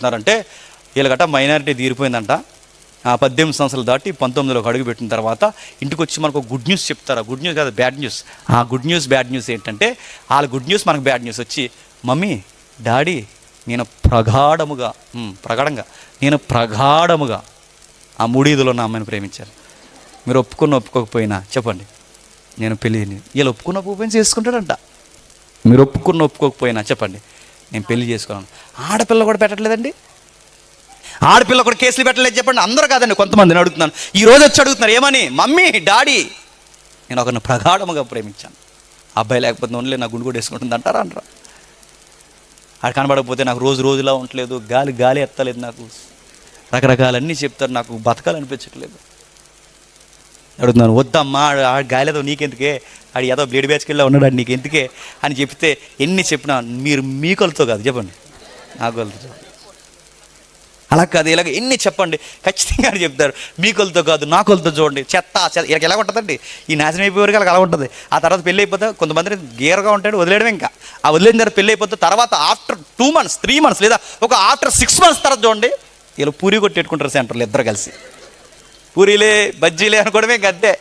చెప్తున్నారంటే వీళ్ళగట్ట మైనారిటీ తీరిపోయిందంట. 18 సంవత్సరాలు దాటి 19లోకి అడుగు పెట్టిన తర్వాత ఇంటికి వచ్చి మనకు గుడ్ న్యూస్ చెప్తారు. గుడ్ న్యూస్ కాదు, బ్యాడ్ న్యూస్. ఆ గుడ్ న్యూస్ బ్యాడ్ న్యూస్ ఏంటంటే వాళ్ళ గుడ్ న్యూస్ మనకు బ్యాడ్ న్యూస్ వచ్చి, మమ్మీ డాడీ నేను ప్రగాఢముగా ఆ 3 ఈదులో ఉన్న అమ్మాయిని ప్రేమించాను. మీరు ఒప్పుకోకపోయినా చెప్పండి, నేను పెళ్ళిని. వీళ్ళు ఒప్పుకోకపోయినా చేసుకుంటాడంట. మీరు ఒప్పుకోకపోయినా చెప్పండి, నేను పెళ్లి చేసుకోను. ఆడపిల్ల కూడా పెట్టట్లేదండి, ఆడపిల్ల కూడా కేసులు పెట్టలేదు చెప్పండి. అందరూ కాదండి, కొంతమందిని అడుగుతున్నాను. ఈ రోజు వచ్చి అడుగుతున్నారు, ఏమని? మమ్మీ డాడీ నేను ఒకరిని ప్రగాఢముగా ప్రేమించాను. అబ్బాయి లేకపోతే ఓన్లీ నా గుండు కూడా వేసుకుంటుంది అంటారా? ఆడు కనబడకపోతే నాకు రోజులా ఉండలేదు, గాలి ఎత్తలేదు, నాకు రకరకాలన్నీ చెప్తారు, నాకు బతకాలనిపించట్లేదు. అడుగుతున్నాను, వద్దమ్మా ఆ గాలితో నీకెందుకే, ఆడు ఏదో బ్లేడ్ బ్యాచ్కెళ్ళా ఉన్నాడు, నీకెందుకే అని చెప్తే ఎన్ని చెప్పినా మీరు మీ కొలతో కాదు చెప్పండి, నా కొలతో. అలా కాదు, ఇలాగ ఎన్ని చెప్పండి ఖచ్చితంగా చెప్తారు. మీ కొలతో కాదు, నా కొలతో చూడండి. చెత్త ఇలా ఎలా ఉంటుందండి, ఈ నాశనం అయిపోయేవారికి అలా ఉంటుంది. ఆ తర్వాత పెళ్ళి అయిపోతే కొంతమంది గేర్గా ఉంటాడు, వదిలేయడం. ఇంకా ఆ వదిలేని తర్వాత పెళ్ళి అయిపోతే తర్వాత ఆఫ్టర్ 2 months 3 months లేదా ఆఫ్టర్ 6 months తర్వాత చూడండి, వీళ్ళు పూరి కొట్టేట్టుకుంటారు సెంటర్లు ఇద్దరు కలిసి. పూరీలే బజ్జీలే అనుకోవడమే, ఇంకా అంతే.